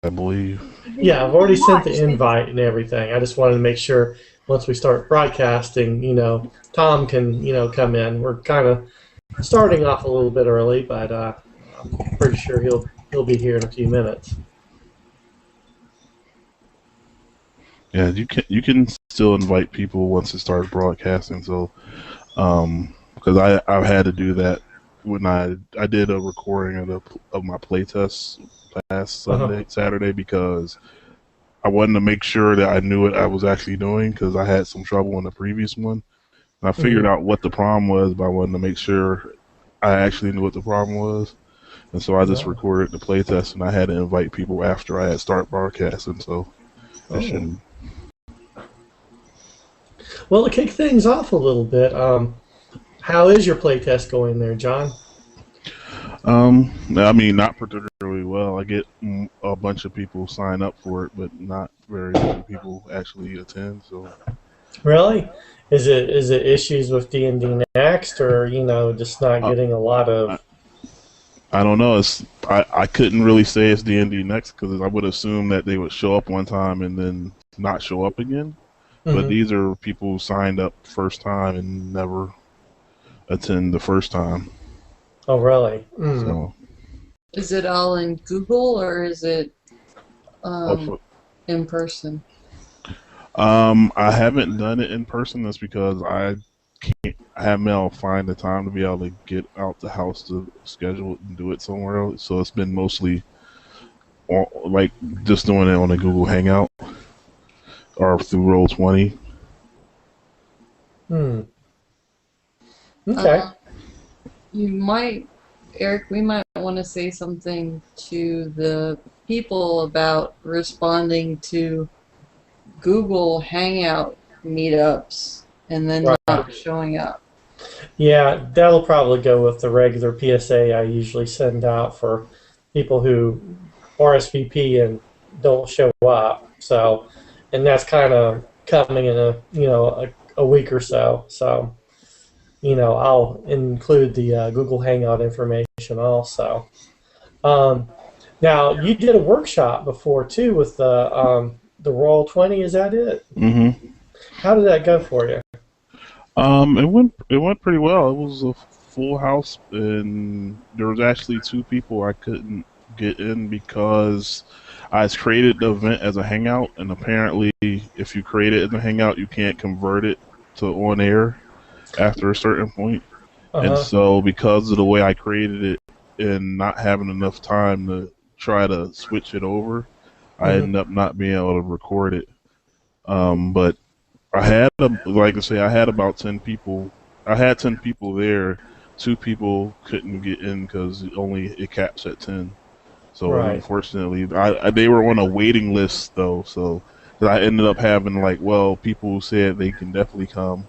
I believe. Yeah, I've already sent the invite and everything. I just wanted to make sure once we start broadcasting, Tom can, come in. We're kind of starting off a little bit early, but I'm pretty sure he'll be here in a few minutes. Yeah, you can still invite people once it starts broadcasting. So, because I've had to do that when I did a recording of my playtest last Uh-huh. Saturday, because I wanted to make sure that I knew what I was actually doing, because I had some trouble in the previous one. And I figured Hmm. out what the problem was, but I wanted to make sure I actually knew what the problem was. And so I just No. recorded the playtest, and I had to invite people after I had start broadcasting. So it Oh. shouldn't. Well, to kick things off a little bit, how is your playtest going there, John? I mean, not particularly well. I get a bunch of people sign up for it, but not very many people actually attend. So Really? Is it issues with D&D Next, or just not uh, getting a lot I, of? I don't know. I couldn't really say it's D&D next, because I would assume that they would show up one time and then not show up again. But Hmm. these are people who signed up first time and never attend the first time. Oh, really? Mm. So Is it all in Google or is it um, also, in person? I haven't done it in person. That's because I haven't been able to find the time to be able to get out the house to schedule it and do it somewhere else. So it's been mostly like just doing it on a Google Hangout or through Roll20. Hmm. Okay. Uh, you might, Eric, we might want to say something to the people about responding to Google Hangout meetups and then Right. not showing up. Yeah, that'll probably go with the regular PSA I usually send out for people who RSVP and don't show up. So, and that's kind of coming in a week or so. So, I'll include the Google Hangout information also. Um, Now, you did a workshop before too with the Roll 20. Is that it? Mm-hmm. How did that go for you? It went pretty well. It was a full house, and there was actually two people I couldn't get in because I created the event as a hangout, and apparently, if you create it as a hangout, you can't convert it to on air after a certain point. Uh And huh. so, because of the way I created it and not having enough time to try to switch it over, I Hmm. ended up not being able to record it. But like I say, I had about 10 people. I had 10 people there. Two people couldn't get in because it caps at 10. So Right. unfortunately, they were on a waiting list though. So 'cause I ended up having like, well, people who said they can definitely come.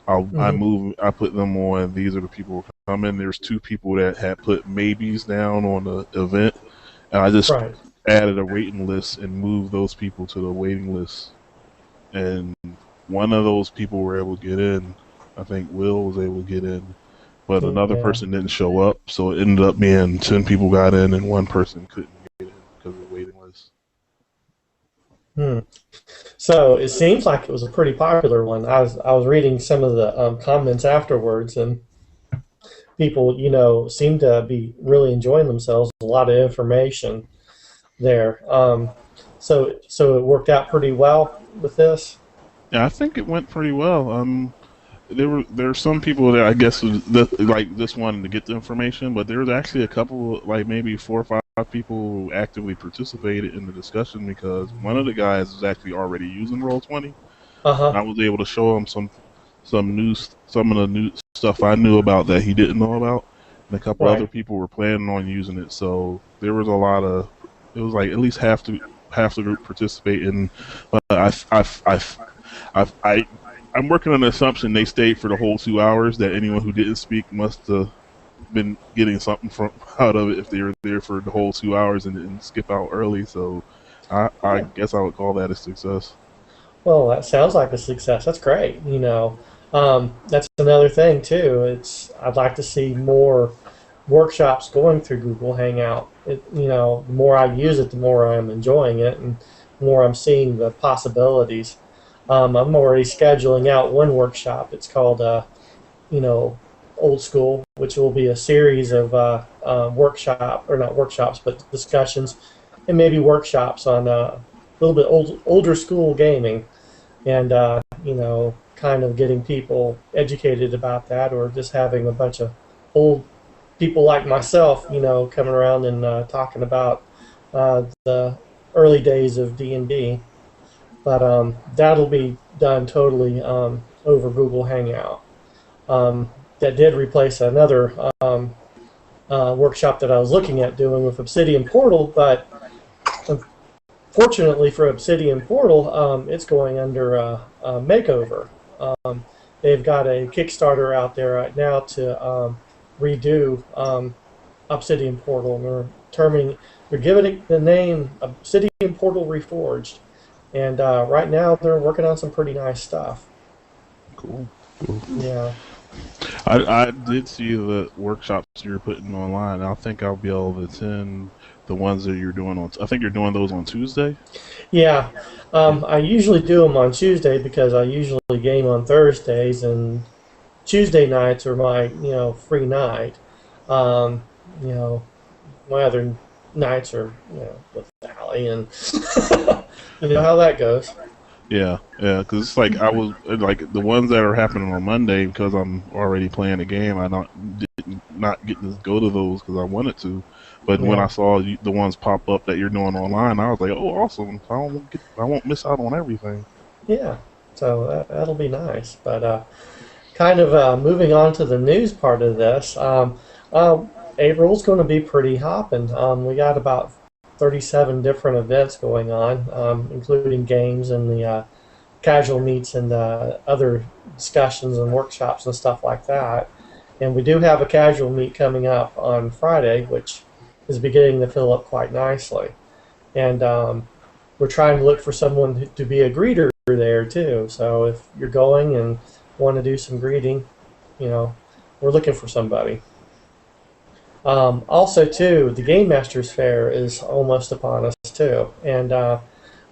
Hmm. I put them on. These are the people who come in. There's two people that had put maybes down on the event, and I just Right. added a waiting list and moved those people to the waiting list. And one of those people were able to get in. I think Will was able to get in, but another Yeah. person didn't show up. So it ended up being 10 people got in and one person couldn't get in because of the waiting list. Hmm. So it seems like it was a pretty popular one. I was reading some of the comments afterwards, and people, seem to be really enjoying themselves. A lot of information there. So it worked out pretty well with this. Yeah, I think it went pretty well. There were some people that I guess like just wanted to get the information, but there was actually a couple, like maybe 4 or 5 people who actively participated in the discussion, because one of the guys was actually already using Roll20. Uh I huh. was able to show him some of the new stuff I knew about that he didn't know about, and a couple other Right. people were planning on using it. So there was a lot of, it was like at least half the group participating. But I I'm working on the assumption they stayed for the whole 2 hours. That anyone who didn't speak must have been getting something from out of it if they were there for the whole 2 hours and didn't skip out early. So I Yeah. guess I would call that a success. Well, that sounds like a success. That's great. That's another thing too. I'd like to see more. workshops going through Google Hangout. The more I use it, the more I'm enjoying it, and the more I'm seeing the possibilities. I'm already scheduling out one workshop. It's called, you know, Old School, which will be a series of workshop or not workshops, but discussions and maybe workshops on a little bit older school gaming, and kind of getting people educated about that, or just having a bunch of old people like myself, coming around and talking about the early days of D&D. But that'll be done totally over Google Hangout. That did replace another workshop that I was looking at doing with Obsidian Portal, but fortunately for Obsidian Portal, it's going under a makeover. They've got a Kickstarter out there right now to redo Obsidian Portal, and they're giving it the name Obsidian Portal Reforged, and right now they're working on some pretty nice stuff. Cool. Cool. Yeah. I did see the workshops you're putting online. I think I'll be able to attend the ones that you're doing on. I think you're doing those on Tuesday. Yeah, I usually do them on Tuesday because I usually game on Thursdays, and Tuesday nights are my free night. Um, you know, my other nights are with Allie, and you know how that goes. Yeah, yeah, because it's like I was like the ones that are happening on Monday because I'm already playing the game. Not getting to go to those because I wanted to, but when Yeah. I saw the ones pop up that you're doing online, I was like, oh, awesome! I won't miss out on everything. Yeah, so that'll be nice. But kind of moving on to the news part of this, uh, April's going to be pretty hopping. We got about 37 different events going on, including games and the casual meets and other discussions and workshops and stuff like that. And we do have a casual meet coming up on Friday, which is beginning to fill up quite nicely. And we're trying to look for someone to be a greeter there too. So if you're going and want to do some greeting, we're looking for somebody. Also, too, the Game Masters Fair is almost upon us too, and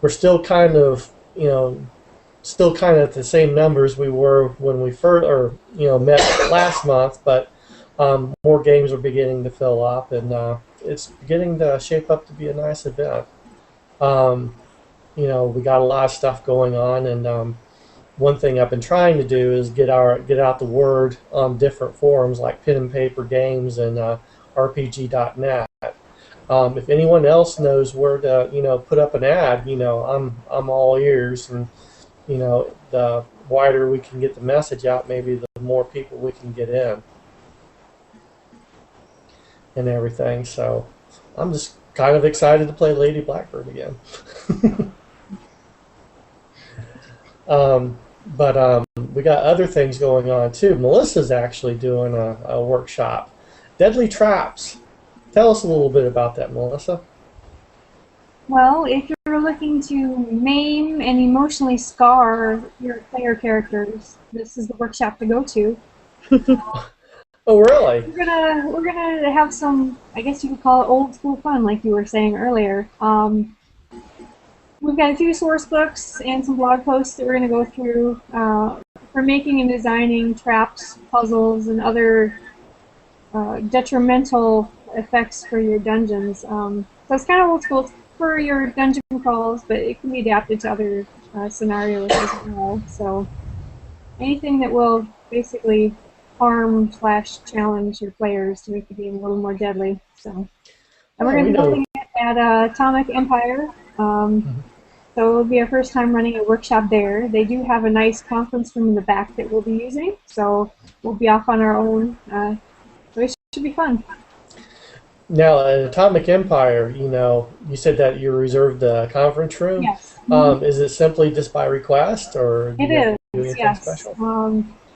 we're still kind of, at the same numbers we were when we first, or met last month, but more games are beginning to fill up, and it's beginning to shape up to be a nice event. Um, we got a lot of stuff going on, and one thing I've been trying to do is get out the word on different forums like Pen and Paper Games and RPG.net. If anyone else knows where to put up an ad, I'm all ears, and the wider we can get the message out, maybe the more people we can get in and everything. So I'm just kind of excited to play Lady Blackbird again. But we got other things going on too. Melissa's actually doing a workshop, Deadly Traps. Tell us a little bit about that, Melissa. Well, if you're looking to maim and emotionally scar your player characters, this is the workshop to go to. Oh, really? We're gonna have some, I guess you could call it old school fun, like you were saying earlier. We've got a few source books and some blog posts that we're going to go through for making and designing traps, puzzles, and other detrimental effects for your dungeons. So it's kind of old school for your dungeon crawls, but it can be adapted to other scenarios as well. So anything that will basically harm/challenge your players to make the game a little more deadly. So, and we're going to be holding it at Atomic Empire. So it'll be our first time running a workshop there. They do have a nice conference room in the back that we'll be using, so we'll be off on our own. So it should be fun. Now, at Atomic Empire, you said that you reserved the conference room. Yes. Is it simply just by request, or do you have to do anything yes. special?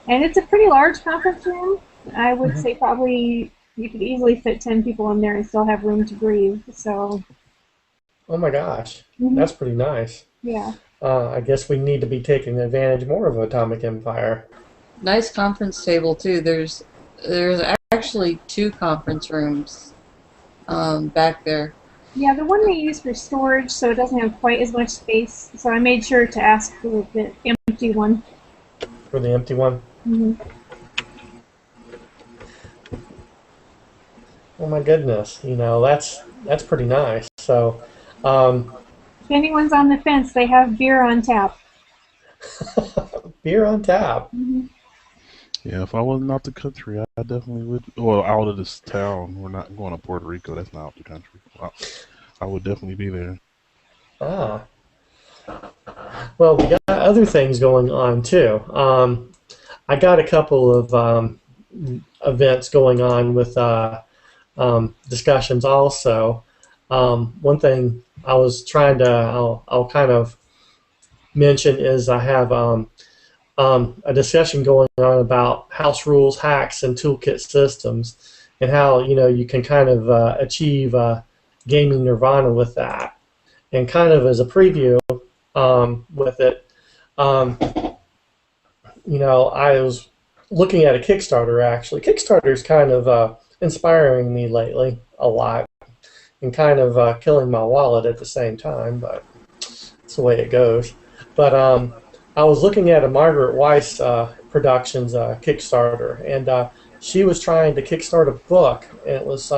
And it's a pretty large conference room. I would say probably you could easily fit 10 people in there and still have room to breathe. So. Oh my gosh, that's pretty nice. Yeah. I guess we need to be taking advantage more of Atomic Empire. Nice conference table too. There's actually 2 conference rooms back there. Yeah, the one they use for storage, so it doesn't have quite as much space. So I made sure to ask for the empty one. For the empty one? Mm-hmm. Oh my goodness, that's pretty nice. So, If anyone's on the fence, they have beer on tap. beer on tap. Mm-hmm. Yeah, if I wasn't out the country, I definitely would. Well, out of this town. We're not going to Puerto Rico. That's not out the country. I would definitely be there. Ah. Well, we got other things going on too. I got a couple of events going on with discussions also. One thing I was trying to, I'll kind of mention is I have a discussion going on about house rules, hacks, and toolkit systems, and how you can kind of achieve gaming nirvana with that. And kind of as a preview with it, I was looking at a Kickstarter actually. Kickstarter's kind of inspiring me lately a lot, and kind of killing my wallet at the same time, but it's the way it goes. But I was looking at a Margaret Weiss Productions Kickstarter, and she was trying to kickstart a book, and it was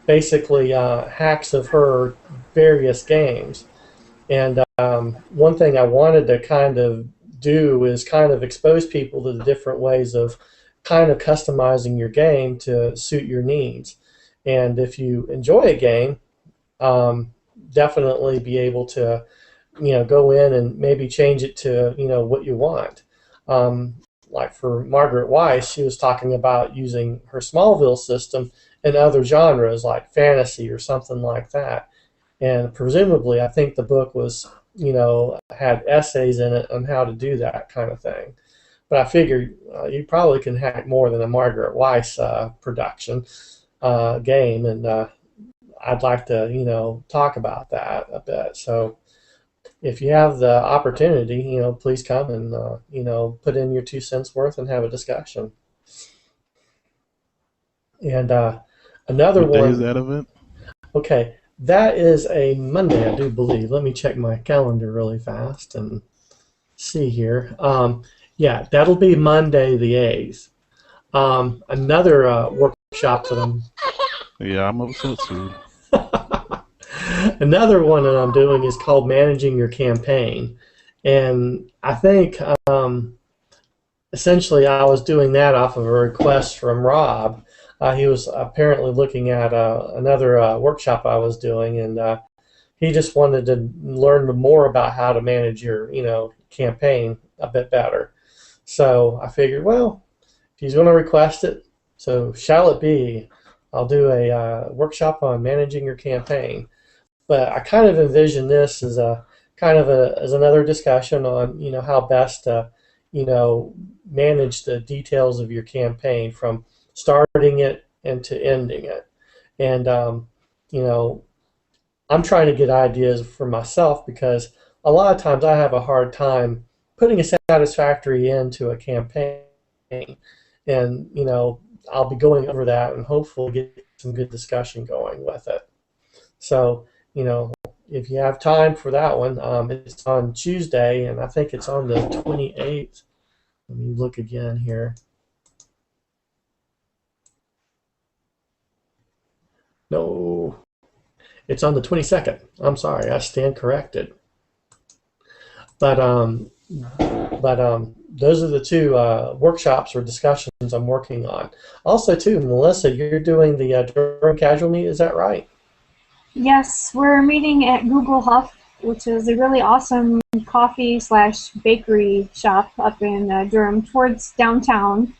basically hacks of her various games. And one thing I wanted to kind of do is kind of expose people to the different ways of kind of customizing your game to suit your needs. And if you enjoy a game, definitely be able to go in and maybe change it to what you want. Like for Margaret Weiss, she was talking about using her Smallville system in other genres like fantasy or something like that. And presumably, I think the book was had essays in it on how to do that kind of thing. But I figured you probably can hack more than a Margaret Weiss production game, and I'd like to talk about that a bit. So if you have the opportunity, please come and put in your 2 cents worth and have a discussion. And another What day one. is that event? Okay, that is a Monday, I do believe. Let me check my calendar really fast and see here. Yeah, that'll be Monday the 8th. Another workshop that I'm. Yeah, I'm upset too. Another one that I'm doing is called Managing Your Campaign. And I think essentially I was doing that off of a request from Rob. He was apparently looking at another workshop I was doing, and he just wanted to learn more about how to manage your campaign a bit better. So I figured, well, if he's going to request it, so shall it be. I'll do a workshop on managing your campaign. But I kind of envision this as a kind of as another discussion on how best to manage the details of your campaign from starting it and to ending it. And I'm trying to get ideas for myself because a lot of times I have a hard time putting a satisfactory end to a campaign, and I'll be going over that and hopefully get some good discussion going with it. So if you have time for that one, it's on Tuesday, and I think it's on the 28th. Let me look again here. No, it's on the 22nd. I'm sorry, I stand corrected. But those are the 2 workshops or discussions I'm working on. Also, too, Melissa, you're doing the Durham Casual Meet. Is that right? Yes, we're meeting at Google Huff, which is a really awesome coffee/bakery shop up in Durham, towards downtown.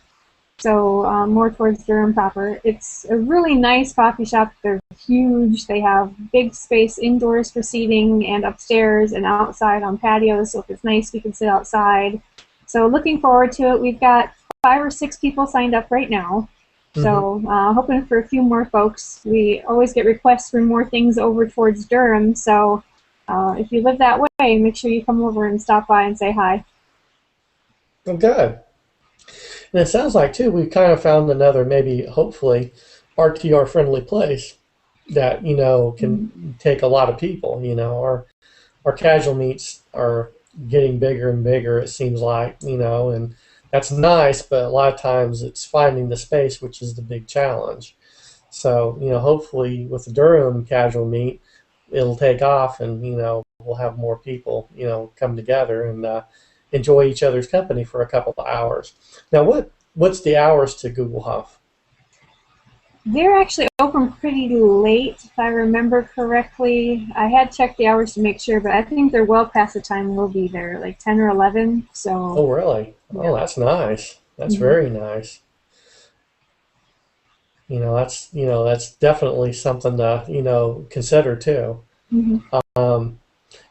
So more towards Durham proper. It's a really nice coffee shop. They're huge. They have big space indoors for seating and upstairs and outside on patios. So if it's nice, we can sit outside. So looking forward to it. We've got 5 or 6 people signed up right now. So hoping for a few more folks. We always get requests for more things over towards Durham. So if you live that way, make sure you come over and stop by and say hi. Well, good. And it sounds like too we've kind of found another maybe hopefully RTR friendly place that can take a lot of people. Our casual meets are getting bigger and bigger. It seems like and that's nice, but a lot of times it's finding the space, which is the big challenge. So hopefully with the Durham casual meet, it'll take off, and we'll have more people come together and enjoy each other's company for a couple of hours. Now, what's the hours to Google Huff? They're actually open pretty late, if I remember correctly. I had checked the hours to make sure, but I think they're well past the time we'll be there, like 10 or 11. So. Oh, really? Yeah. Oh, that's nice. That's very nice. That's definitely something to consider too. And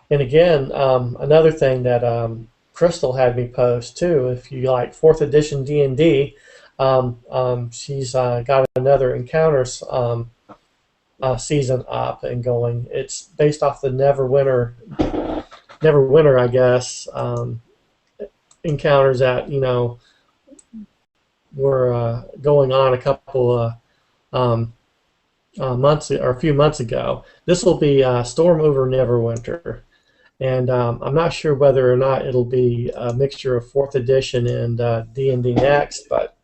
again, another thing that Crystal had me post too, if you like 4th edition D&D, she's got another Encounters season up and going. It's based off the Neverwinter, I guess, encounters that were going on a couple months or a few months ago. This will be Storm over Neverwinter. And I'm not sure whether or not it'll be a mixture of 4th edition and D&D Next, but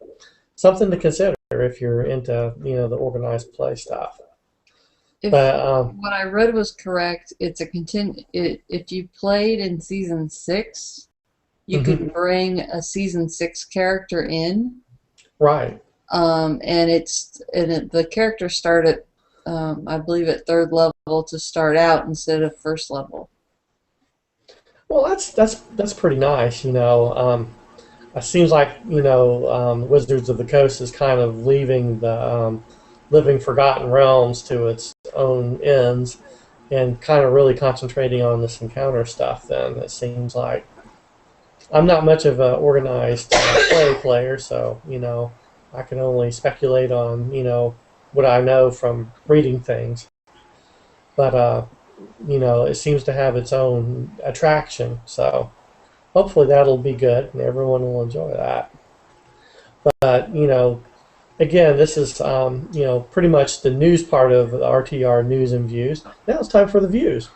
something to consider if you're into the organized play stuff. If what I read was correct, it's a if you played in season 6, you could bring a season 6 character in. Right. And the characters start at I believe at 3rd level to start out instead of 1st level. Well, that's pretty nice. It seems like Wizards of the Coast is kind of leaving the living Forgotten Realms to its own ends, and kind of really concentrating on this encounter stuff. Then it seems like I'm not much of an organized player, so I can only speculate on what I know from reading things. But it seems to have its own attraction, so hopefully that'll be good and everyone will enjoy that. But again, this is pretty much the news part of the RTR news and views. Now it's time for the views.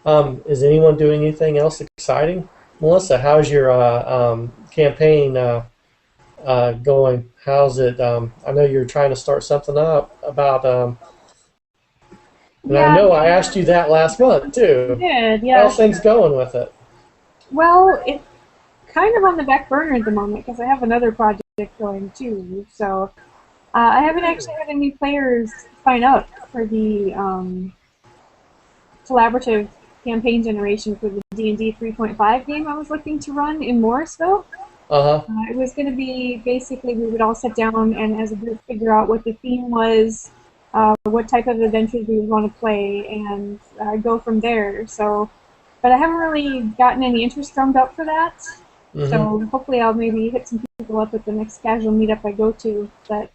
Is anyone doing anything else exciting? Melissa, how's your campaign going? How's it? I know you're trying to start something up about. And I know I asked you that last month too. You did, yeah. How's things going with it? Well, it's kind of on the back burner at the moment because I have another project going too. So I haven't actually had any players sign up for the collaborative campaign generation for the D&D 3.5 game I was looking to run in Morrisville. It was going to be basically we would all sit down and as a group figure out what the theme was, what type of adventures we would want to play, and go from there. So, but I haven't really gotten any interest drummed up for that. So hopefully I'll maybe hit some people up at the next casual meetup I go to. But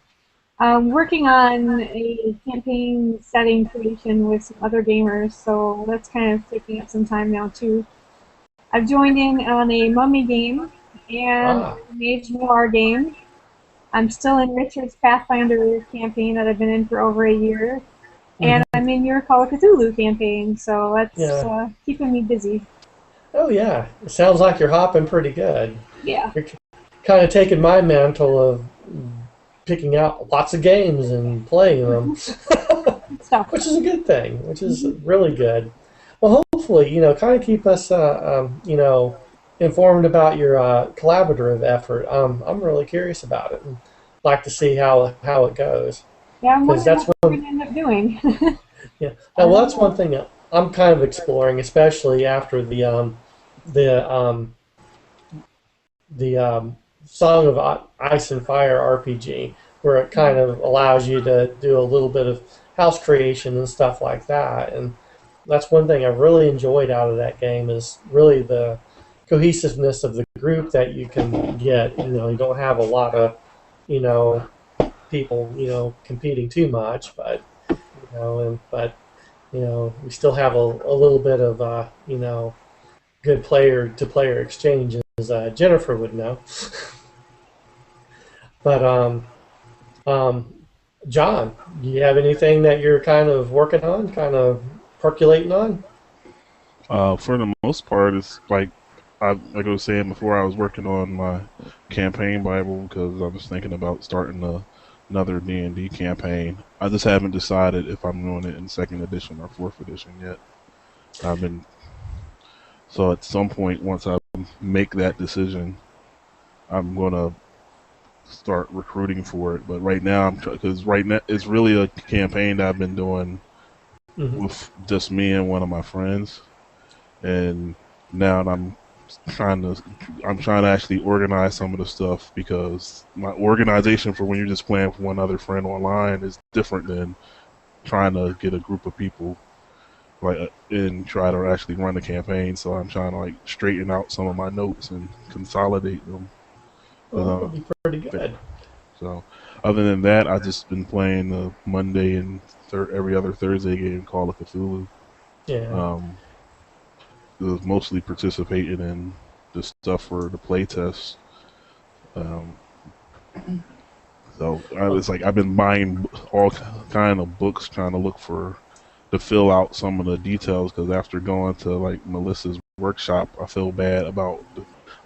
I'm working on a campaign setting creation with some other gamers, so that's kind of taking up some time now too. I've joined in on a mummy game and a mage noir game. I'm still in Richard's Pathfinder campaign that I've been in for over a year. And I'm in your Call of Cthulhu campaign, so that's keeping me busy. Oh yeah, it sounds like you're hopping pretty good. Yeah. You're kind of taking my mantle of picking out lots of games and playing them, which is a good thing, which is really good. Well, hopefully, kind of keep us, informed about your collaborative effort. I'm really curious about it and like to see how it goes. Yeah, I'm wondering what we're going to end up doing. Yeah, well, that's one thing that I'm kind of exploring, especially after the Song of Ice and Fire RPG, where it kind of allows you to do a little bit of house creation and stuff like that. And that's one thing I really enjoyed out of that game is really the cohesiveness of the group that you can get. You don't have a lot of, people, competing too much, but, we still have a little bit of, good player-to-player exchange, as Jennifer would know. But um, John, do you have anything that you're kind of working on, kind of percolating on? For the most part, it's like I was saying before, I was working on my campaign Bible because I was thinking about starting another D&D campaign. I just haven't decided if I'm doing it in second edition or fourth edition yet. I've been so at some point once I make that decision, I'm gonna start recruiting for it. But right now, because right now it's really a campaign that I've been doing Hmm. with just me and one of my friends, and now trying to I'm trying to actually organize some of the stuff because my organization for when you're just playing with one other friend online is different than trying to get a group of people and try to actually run the campaign. So I'm trying to like straighten out some of my notes and consolidate them. Well, that Uh, would be pretty good. so other than that, I've just been playing the Monday and every other Thursday game Call of Cthulhu. Yeah. Um, was mostly participating in the stuff for the playtest. Um, so I Well, was like, I've been buying all kind of books, trying to look for to fill out some of the details. Because after going to like Melissa's workshop, I feel bad about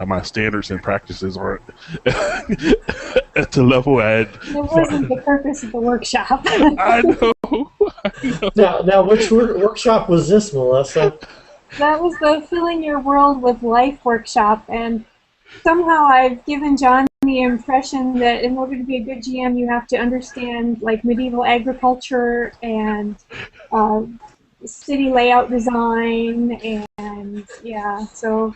my standards and practices aren't at the level I had. It wasn't the purpose of the workshop. I know, I know. now, which workshop was this, Melissa? That was the Filling Your World with Life workshop, and somehow I've given John the impression that in order to be a good GM, you have to understand like medieval agriculture and uh, city layout design, and yeah, so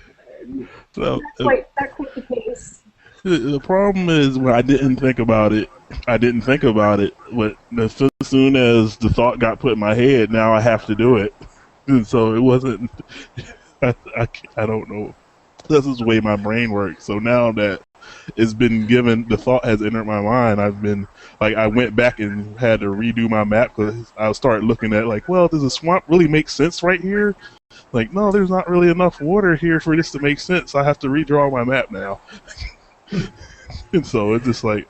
So not quite the case. the problem is when I didn't think about it. I didn't think about it, but as soon as the thought got put in my head, now I have to do it. And so it wasn't. I don't know. This is the way my brain works. So now that it's been given, the thought has entered my mind. I've been like, I went back and had to redo my map because I started looking at like, well, does a swamp really make sense right here? Like, no, there's not really enough water here for this to make sense. I have to redraw my map now. And so it's just like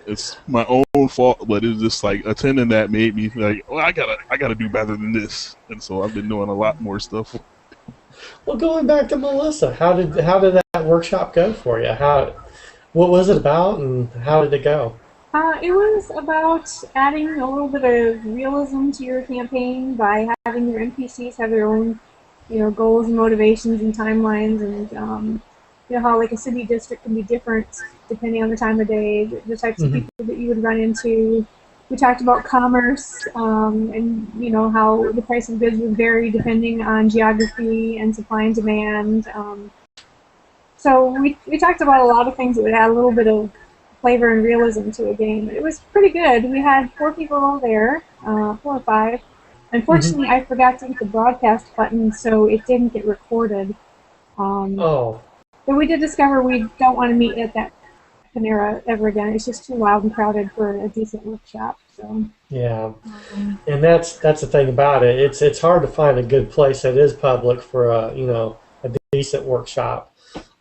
it's my own fault, but it's just like attending that made me like, well, I gotta do better than this. And so I've been doing a lot more stuff. Well, going back to Melissa, how did that workshop go for you? What was it about, and how did it go? It was about adding a little bit of realism to your campaign by having your NPCs have their own, goals and motivations and timelines, and how like a city district can be different depending on the time of day, the types of Hmm. people that you would run into. We talked about commerce, and how the price of goods would vary depending on geography and supply and demand. So we talked about a lot of things that would add a little bit of flavor and realism to a game. It was pretty good. We had 4 people there, 4 or 5. Hmm. Unfortunately, I forgot to hit the broadcast button, so it didn't get recorded. Um, Oh, but we did discover we don't want to meet at that Panera ever again. It's just too loud and crowded for a decent workshop. So, yeah. um, And that's the thing about it. It's hard to find a good place that is public for a decent workshop.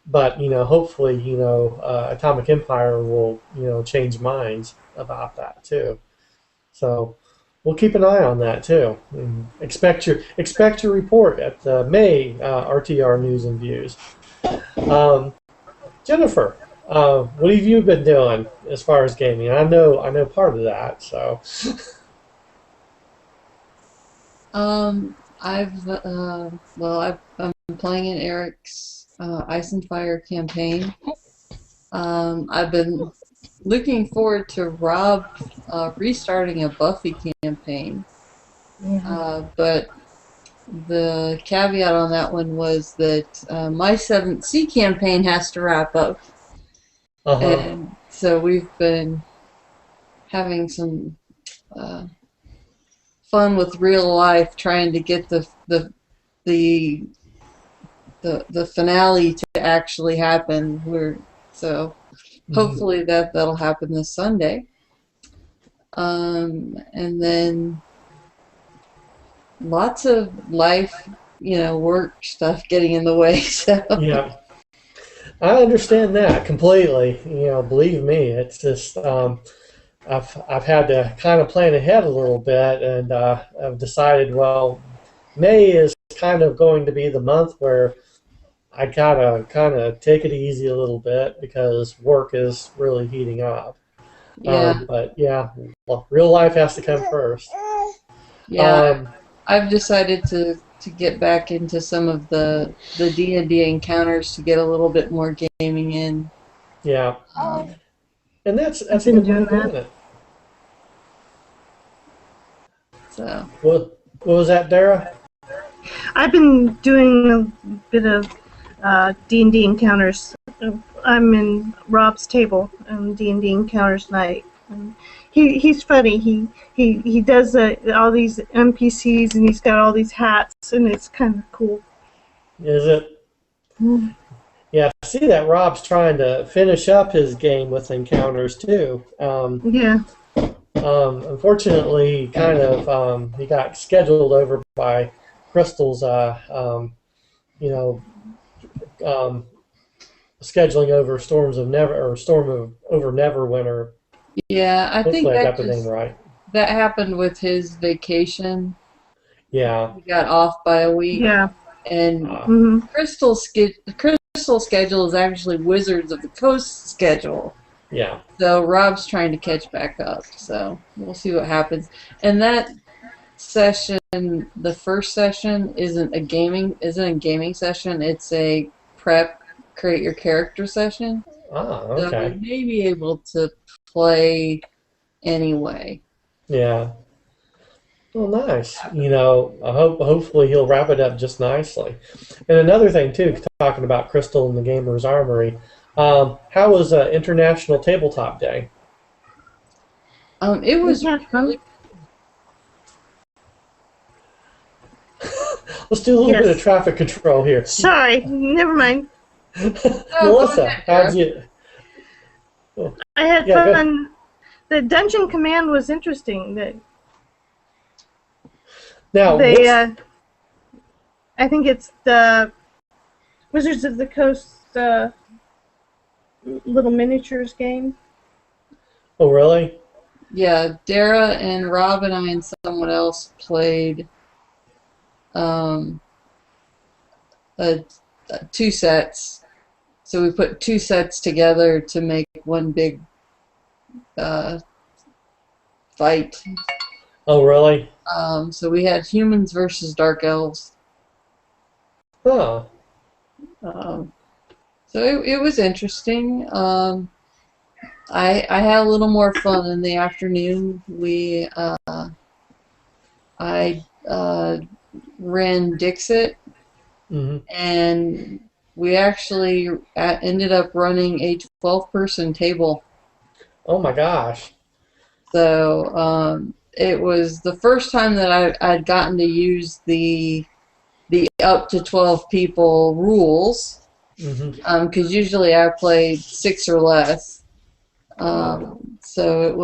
But hopefully Atomic Empire will change minds about that too. So we'll keep an eye on that too. And expect your report at the May RTR News and Views. Um, Jennifer, what have you been doing as far as gaming? I know part of that. So I'm playing in Eric's Ice and Fire campaign. I've been looking forward to Rob restarting a Buffy campaign, but the caveat on that one was that my 7th Sea campaign has to wrap up, uh huh. and so we've been having some uh, fun with real life, trying to get the the finale to actually happen. So Hmm. hopefully that'll happen this Sunday. And then lots of life, work stuff getting in the way. So Yeah. I understand that completely. Believe me, it's just I've had to kind of plan ahead a little bit, and I've decided, well, May is kind of going to be the month where I gotta kind of take it easy a little bit because work is really heating up. Yeah, But yeah, well, real life has to come first. yeah. Um, I've decided to get back into some of the D&D encounters to get a little bit more gaming in. yeah, Um, and I've that's a been good way doing of that. doing it. so What was that, Dara? I've been doing a bit of D&D encounters. I'm in Rob's table on D&D encounters night. And he's funny. He does all these NPCs and he's got all these hats and it's kind of cool. Is it? Mm. Yeah, I see that Rob's trying to finish up his game with encounters too. Yeah. Unfortunately, he got scheduled over by Crystal's, you know, um, scheduling over Storms of Never or Storm of over Neverwinter. yeah, I think Hopefully, I got the name right. that happened with his vacation. Yeah. He got off by a week, Yeah. and Uh, Hmm. Crystal schedule is actually Wizards of the Coast schedule. yeah. So Rob's trying to catch back up. So we'll see what happens. And that session, the first session, isn't a gaming session. It's a create your character session. So we Okay. may be able to play anyway. Yeah. Well, nice. Hopefully he'll wrap it up just nicely. And another thing too, talking about Crystal and the Gamers Armory. How was International Tabletop Day? It was Isn't that really fun? Let's do a little bit of Yes. traffic control here. Sorry. Never mind. go Melissa, ahead, how'd Tara. you? Oh, I had yeah, go. fun. The dungeon command was interesting. Now, They, what's? I think it's the Wizards of the Coast little miniatures game. Oh, really? Yeah, Dara and Rob and I and someone else played um, uh, two sets. So we put two sets together to make one big uh, fight. Oh, really? So we had humans versus dark elves. Huh. Um, so it was interesting. I had a little more fun in the afternoon. I ran Dixit, Hmm. and we actually ended up running a 12-person table. Oh my gosh. So it was the first time that I'd gotten to use the up to 12 people rules, Hmm. because usually I played 6 or less. So it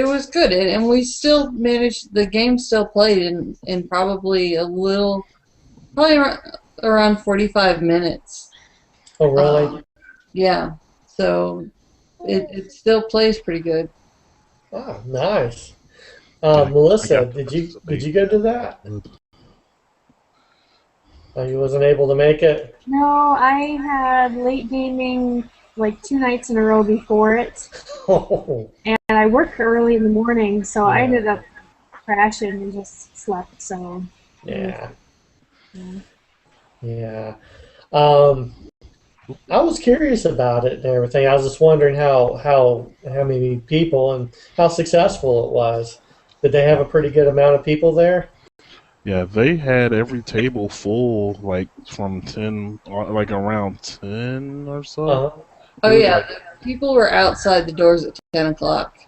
was good, and we still managed. The game still played in probably around 45 minutes. Oh, really? Yeah, so it still plays pretty good. Ah, nice. Yeah, I Melissa, got to did you participate. go to that? Oh, you wasn't able to make it. No, I had late gaming like 2 nights in a row before it, Oh, and I work early in the morning, so I yeah. ended up crashing and just slept. So, Yeah. yeah. Yeah. Um, I was curious about it and everything. I was just wondering how many people and how successful it was. Did they have a pretty good amount of people there? Yeah, they had every table full, like from 10, like around 10 or so. Uh, Oh It was yeah, like, the people were outside the doors at 10 o'clock.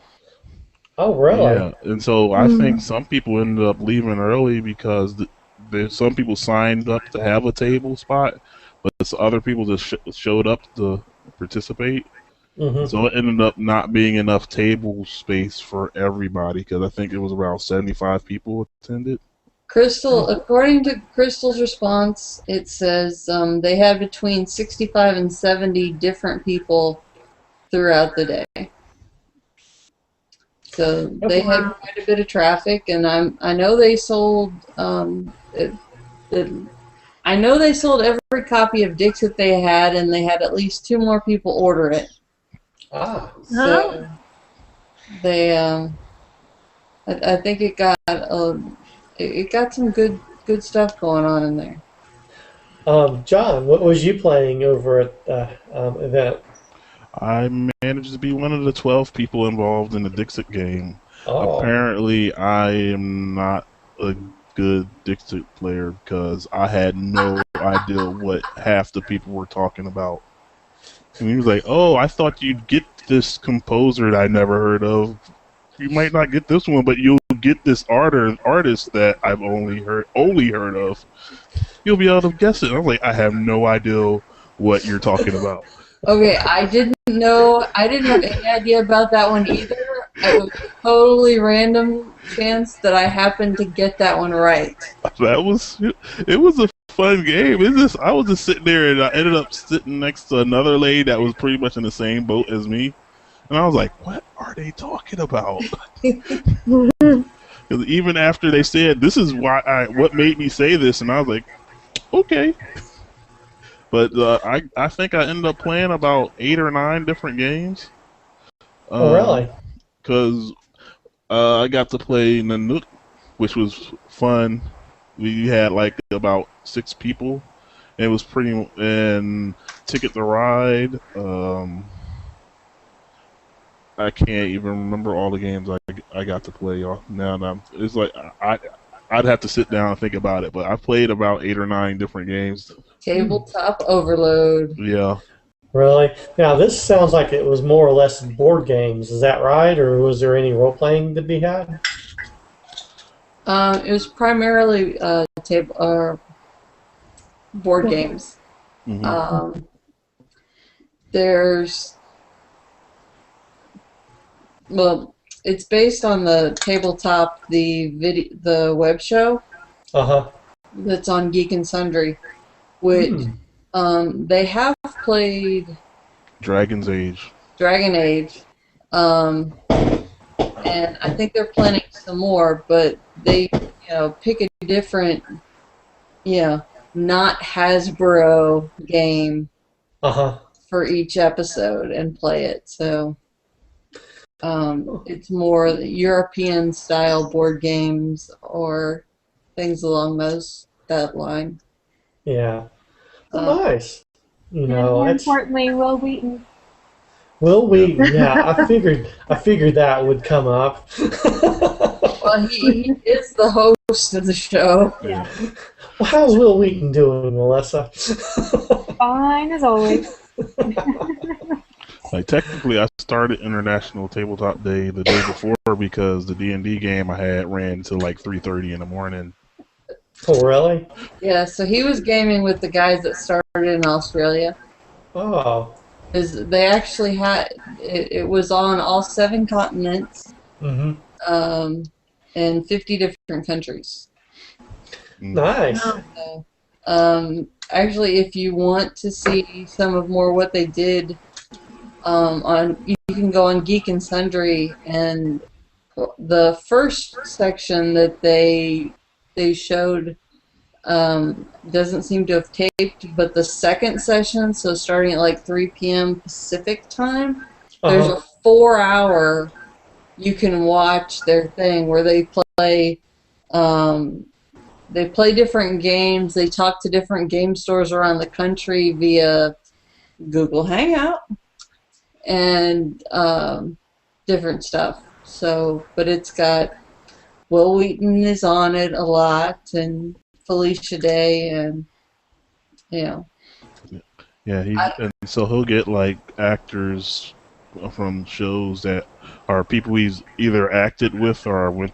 oh, really? yeah, and so I think Mm. some people ended up leaving early because some people signed up to have a table spot, but other people just showed up to participate. And Hmm. so it ended up not being enough table space for everybody because I think it was around 75 people attended. Crystal, according to Crystal's response, it says they had between 65 and 70 different people throughout the day. So they had quite a bit of traffic, and I know they sold I know they sold every copy of Dixit they had, and they had at least 2 more people order it. Ah. So they I think it got some good stuff going on in there. John, what was you playing over at the event? I managed to be one of the 12 people involved in the Dixit game. Oh. Apparently, I am not a good Dixit player because I had no idea what half the people were talking about. And he was like, "Oh, I thought you'd get this composer that I never heard of. You might not get this one, but you'll get this artist that I've only heard of. You'll be able to guess it." I'm like, I have no idea what you're talking about. Okay, I didn't have any idea about that one either. It was a totally random chance that I happened to get that one right. It was a fun game. I was just sitting there, and I ended up sitting next to another lady that was pretty much in the same boat as me. And I was like, what are they talking about? Because even after they said, this is what made me say this, and I was like, okay. But I think I ended up playing about 8 or 9 different games. Oh, really? Because I got to play Nanook, which was fun. We had like about 6 people. And it was and Ticket to Ride. I can't even remember all the games I got to play now. It's like I'd have to sit down and think about it, but I played about 8 or 9 different games. Tabletop overload. Yeah. Really? Now, this sounds like it was more or less board games. Is that right? Or was there any role-playing to be had? It was primarily board games. Mm-hmm. It's based on the tabletop, the web show. That's on Geek and Sundry, which they have played Dragon Age, and I think they're planning some more, but they pick a different not Hasbro game for each episode and play it. So it's more European style board games or things along that line. Yeah. Nice. And more importantly, Will Wheaton. Will Wheaton, yeah. I figured that would come up. Well, he is the host of the show. Yeah. Well, how's Will Wheaton doing, Melissa? Fine as always. Like technically, I started International Tabletop Day the day before because the D&D game I had ran until like 3:30 in the morning. Oh, really? Yeah. So he was gaming with the guys that started in Australia. Oh. They actually had it was on all 7 continents. Mm-hmm. And 50 different countries. Nice. So, actually, if you want to see some of more what they did, you can go on Geek and Sundry, and the first section that they showed doesn't seem to have taped, but the second session, so starting at like 3 p.m. Pacific time, there's a 4-hour. You can watch their thing where they play different games. They talk to different game stores around the country via Google Hangout and different stuff. So, but it's got Will Wheaton is on it a lot, and Felicia Day, and Yeah, and so he'll get like actors from shows that are people he's either acted with or went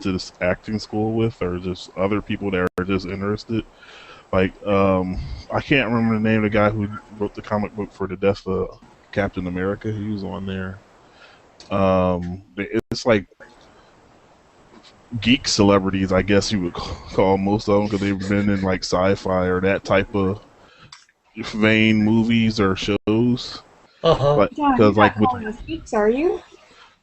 to this acting school with, or just other people that are just interested. Like I can't remember the name of the guy who wrote the comic book for the death of Captain America. He was on there. It's like geek celebrities, I guess you would call most of them, because they've been in like sci-fi or that type of vein movies or shows. Uh-huh. Like, John, you're because like not with, calling us geeks, are you?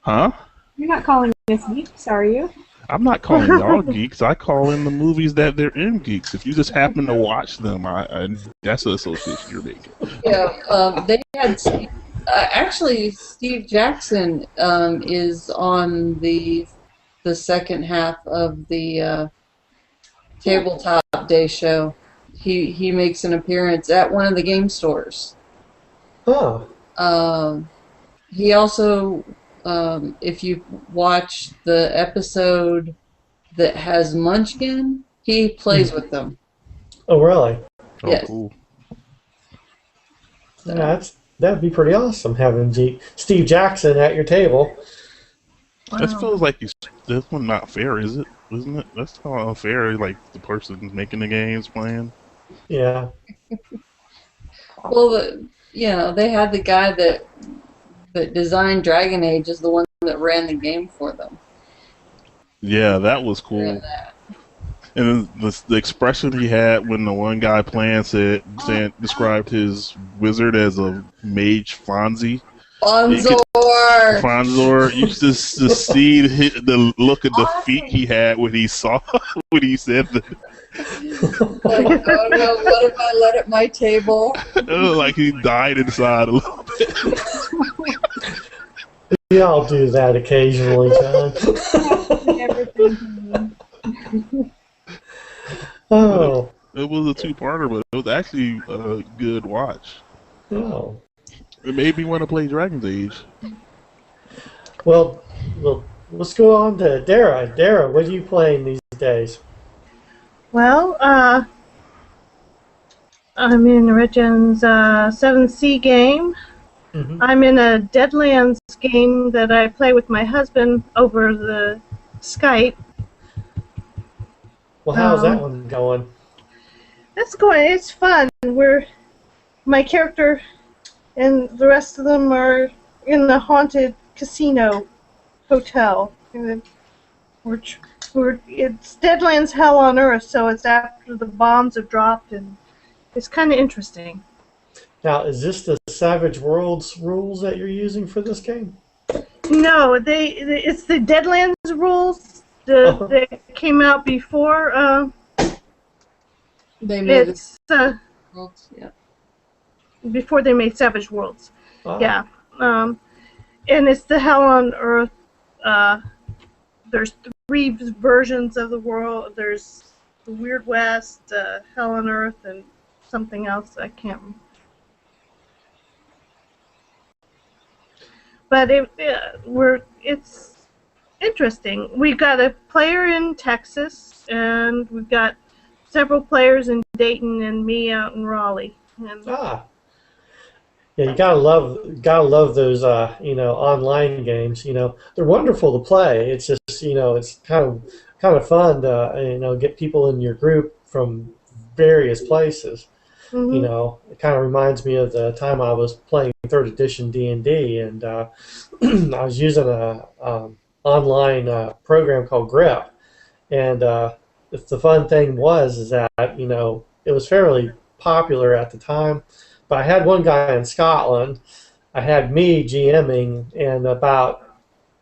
huh? You're not calling us geeks, are you? I'm not calling y'all geeks. I call in the movies that they're in geeks. If you just happen to watch them, that's the association you're making. Yeah, they had actually Steve Jackson is on the second half of the tabletop day show. He makes an appearance at one of the game stores. Huh. Um, he also, if you watch the episode that has Munchkin, he plays with them. Oh, really? Oh, Yes. cool. So, Yeah, that'd be pretty awesome having Steve Jackson at your table. That Wow. feels like this one not fair, is it? Isn't it? That's kind of unfair. Like the person making the games playing. Yeah. well, they had the guy that designed Dragon Age is the one that ran the game for them. Yeah, that was Ran cool. that. And then the expression he had when the one guy playing described his wizard as a mage Fonzie. Bonzor! Fonzor, you just see the look of defeat he had when he saw when he said that. Like, oh no, what if I let at my table? It was like he died inside a little bit. We all do that occasionally, John. Never thinking. Oh. It was a two-parter, but it was actually a good watch. Oh. It made me want to play Dragon's Age. Well, let's go on to Dara. Dara, what are you playing these days? Well, I'm in Regin's 7C game. Mm-hmm. I'm in a Deadlands game that I play with my husband over the Skype. Well, how's that one going? It's going. It's fun. My character and the rest of them are in the haunted casino hotel. And it's Deadlands Hell on Earth, so it's after the bombs have dropped, and it's kind of interesting. Now, is this the Savage Worlds rules that you're using for this game? No, it's the Deadlands rules that came out before. They made It's yeah. before they made Savage Worlds. Oh. Yeah, and it's the Hell on Earth. There's 3 versions of the world. There's the Weird West, Hell on Earth, and something else I can't remember. But it's interesting. We've got a player in Texas, and we've got several players in Dayton, and me out in Raleigh. And Yeah, you gotta love those online games. They're wonderful to play. It's just it's kind of fun to get people in your group from various places. mm-hmm. It kind of reminds me of the time I was playing 3rd edition D&D, and I was using a online program called Grip, and the fun thing is that it was fairly popular at the time. But I had one guy in Scotland, I had me GMing, and about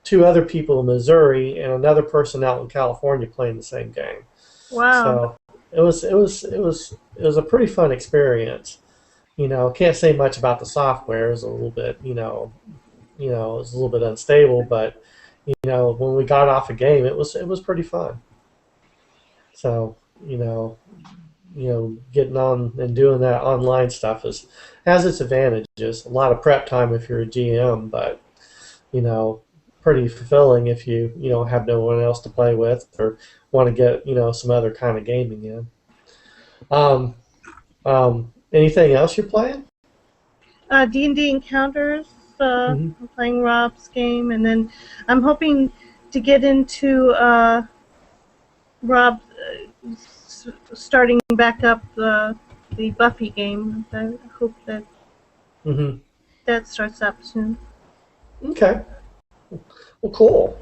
2 other people in Missouri, and another person out in California playing the same game. Wow. So it was a pretty fun experience. Can't say much about the software. It was a little bit it was a little bit unstable, but when we got off a game, it was pretty fun. So getting on and doing that online stuff has its advantages. A lot of prep time if you're a GM, but pretty fulfilling if you have no one else to play with or want to get some other kind of gaming in. Anything else you're playing? D&D Encounters. Mhm. I'm playing Rob's game, and then I'm hoping to get into Rob starting back up the Buffy game. I hope that Mm-hmm. that starts up soon. Okay. Well, cool.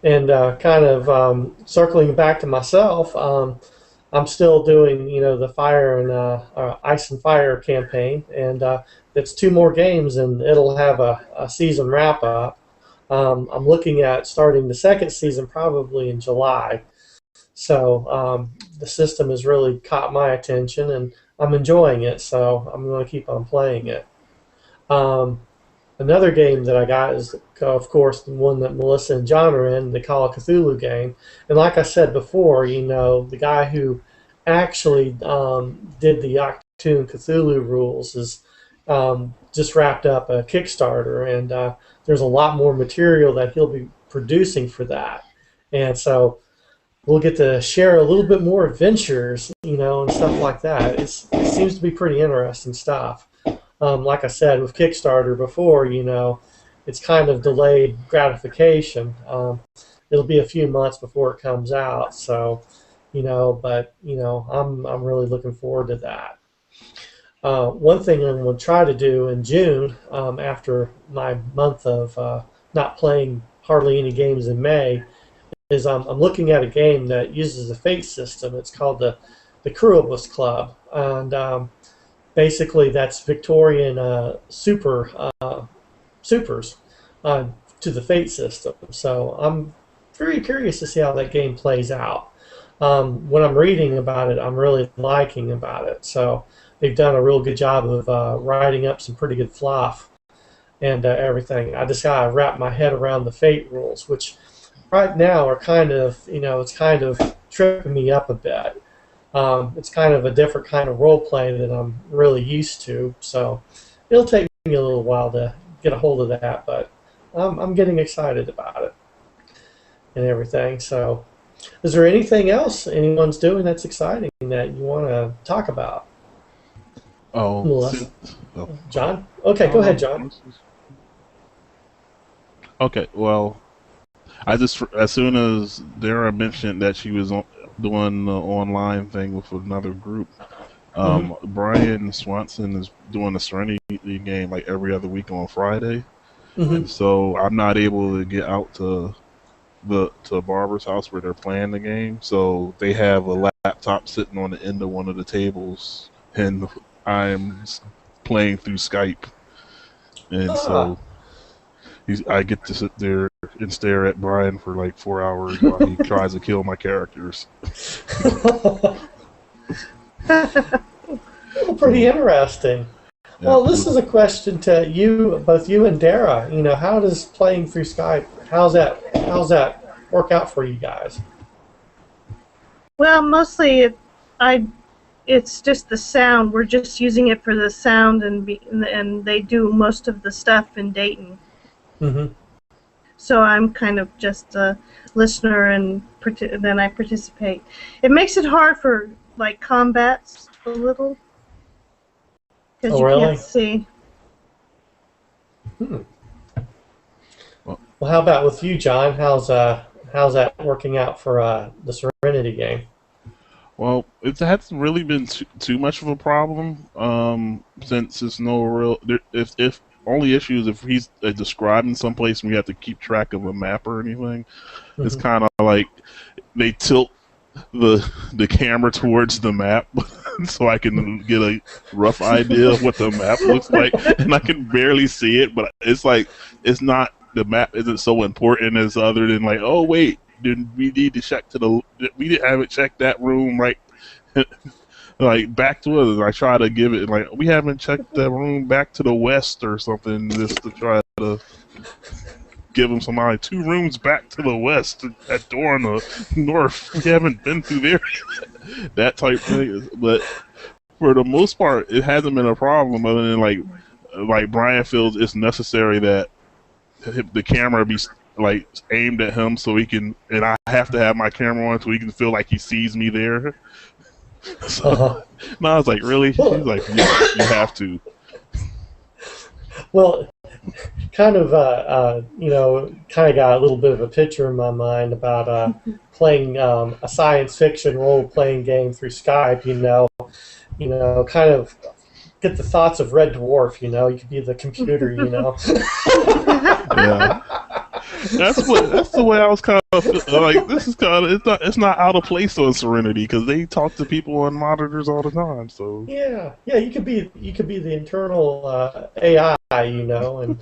And kind of circling back to myself, I'm still doing, the Fire and Ice and Fire campaign, and it's 2 more games, and it'll have a season wrap up. I'm looking at starting the second season probably in July. So the system has really caught my attention, and I'm enjoying it. So I'm going to keep on playing it. Um, Another game that I got is, of course, the one that Melissa and John are in, the Call of Cthulhu game. And like I said before, the guy who actually did the Octoon Cthulhu rules is just wrapped up a Kickstarter, and there's a lot more material that he'll be producing for that. And so we'll get to share a little bit more adventures, and stuff like that. It seems to be pretty interesting stuff. Like I said with Kickstarter before, it's kind of delayed gratification. It'll be a few months before it comes out, so but I'm really looking forward to that. One thing I'm going to try to do in June, after my month of not playing hardly any games in May, is I'm looking at a game that uses the fate system. It's called the Curubus Club, and basically that's Victorian supers to the fate system. So I'm very curious to see how that game plays out. When I'm reading about it, I'm really liking about it. So they've done a real good job of writing up some pretty good fluff and everything. I just gotta wrap my head around the fate rules, which right now are kind of, it's kind of tripping me up a bit. It's kind of a different kind of role play that I'm really used to, so it'll take me a little while to get a hold of that, but I'm getting excited about it and everything. So, is there anything else anyone's doing that's exciting that you want to talk about? Oh, John? Okay, go ahead, John. Okay, well, I just as soon as Dara mentioned that she was doing the online thing with another group, Brian Swanson is doing a Serenity game like every other week on Friday, and so I'm not able to get out to Barbara's house where they're playing the game. So they have a laptop sitting on the end of one of the tables, and I'm playing through Skype, and so I get to sit there and stare at Brian for like 4 hours while he tries to kill my characters. Pretty interesting. Yeah. Well, this is a question to you, both you and Dara. How does playing through Skype? How's that work out for you guys? Well, mostly it's just the sound. We're just using it for the sound, and they do most of the stuff in Dayton. So I'm kind of just a listener, and then I participate. It makes it hard for like combats a little because you can't see. Well, how about with you, John? How's that working out for the Serenity game? Well, it hasn't really been too much of a problem since it's no real. If only issue is if he's describing someplace and we have to keep track of a map or anything. It's kind of like they tilt the camera towards the map so I can get a rough idea of what the map looks like, and I can barely see it. But it's like the map isn't so important as other than like, oh wait, we need to check we haven't checked that room right. Like back to us. I try to give it like we haven't checked that room back to the west or something, just to try to give them some like 2 rooms back to the west, that door on the north. We haven't been through there. That type thing. But for the most part, it hasn't been a problem. Other than like Brian feels it's necessary that the camera be like aimed at him so he can, and I have to have my camera on so he can feel like he sees me there. So no, I was like, really? He's like, yeah, you have to. Well, kind of got a little bit of a picture in my mind about playing a science fiction role-playing game through Skype. Kind of get the thoughts of Red Dwarf. You could be the computer. Yeah. That's the way I was kind of like. This is kind of it's not out of place on Serenity because they talk to people on monitors all the time. So Yeah, yeah, you could be the internal AI, and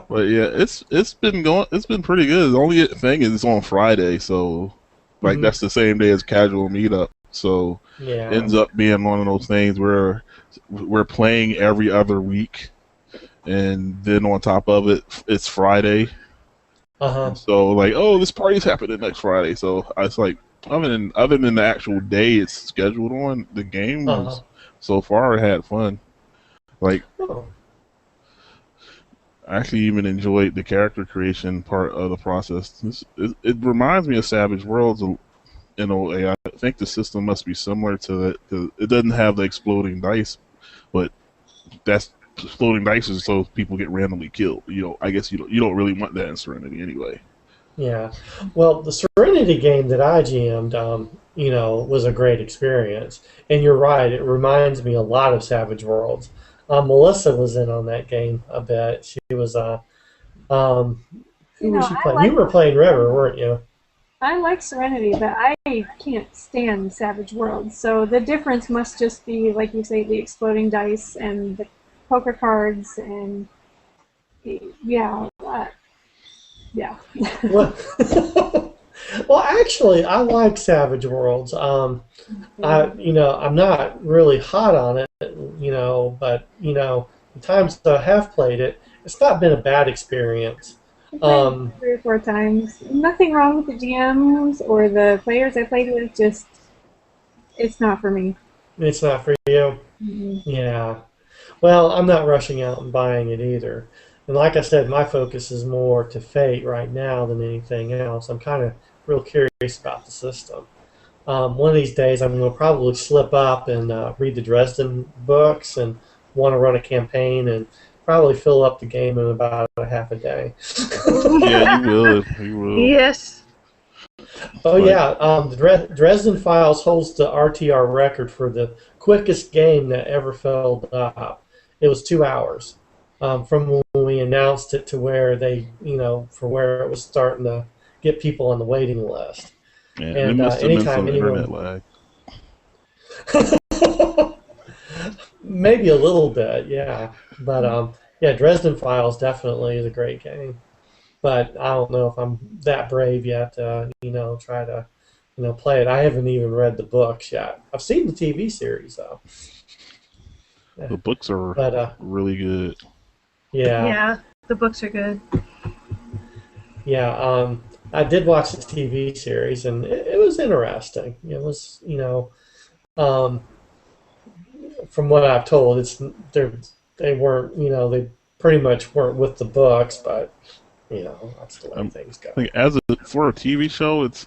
but yeah, it's been going. It's been pretty good. The only thing is it's on Friday, so like Mhm. that's the same day as casual meetup. So Yeah. ends up being one of those things where we're playing every other week, and then on top of it, it's Friday, Uh-huh. and so like, oh, this party's happening next Friday. So I was like, other than the actual day it's scheduled on, the game Uh-huh. was so far I had fun. Like Oh. I actually even enjoyed the character creation part of the process. It reminds me of Savage Worlds in a way. I think the system must be similar to that because it doesn't have the exploding dice, but that's exploding dice is so people get randomly killed. I guess you don't really want that in Serenity anyway. Yeah. Well, the Serenity game that I jammed, was a great experience. And you're right, it reminds me a lot of Savage Worlds. Melissa was in on that game a bit. She was um who was she I playing? You like were playing River, weren't you? Serenity, but I can't stand Savage Worlds. So the difference must just be, like you say, the exploding dice and the poker cards, and yeah, yeah. Well, well, actually, I like Savage Worlds. I'm not really hot on it, but the times that I have played it, it's not been a bad experience. I played Um, 3 or 4 times. Nothing wrong with the GMs or the players I played with. Just it's not for me. it's not for you. Mm-mm. Yeah. Well, I'm not rushing out and buying it either. And like I said, my focus is more to Fate right now than anything else. I'm kind of real curious about the system. One of these days, I'm going to probably slip up and read the Dresden books and want to run a campaign and probably fill up the game in about a half a day. Yeah, you will. You will. Yes. Oh But yeah, the Dresden Files holds the RTR record for the quickest game that ever filled up. It was 2 hours from when we announced it to where for where it was starting to get people on the waiting list. yeah, there And must have been anytime some internet anyone, lag. maybe a little bit, yeah, but yeah, Dresden Files definitely is a great game. But I don't know if I'm that brave yet to try to play it. I haven't even read the books yet. I've seen the TV series though. Yeah. The books are But really good. yeah, Yeah. The books are good. yeah. I did watch the TV series and it was interesting. It was um, from what I've told, they weren't they pretty much weren't with the books, but that's the way Um, things go. I think for a TV show, it's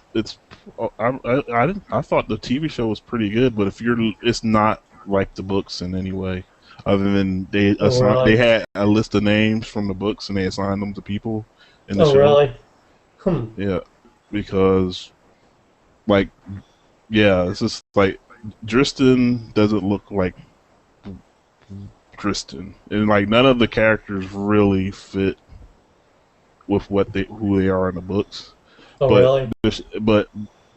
I thought the TV show was pretty good, but it's not like the books in any way, other than Oh they really? had a list of names from the books and they assigned them to people in the Oh show. really? Hmm. Yeah, because like yeah, it's just like Dristan doesn't look like Tristan, and like none of the characters really fit with who they are in the books. Oh But really? but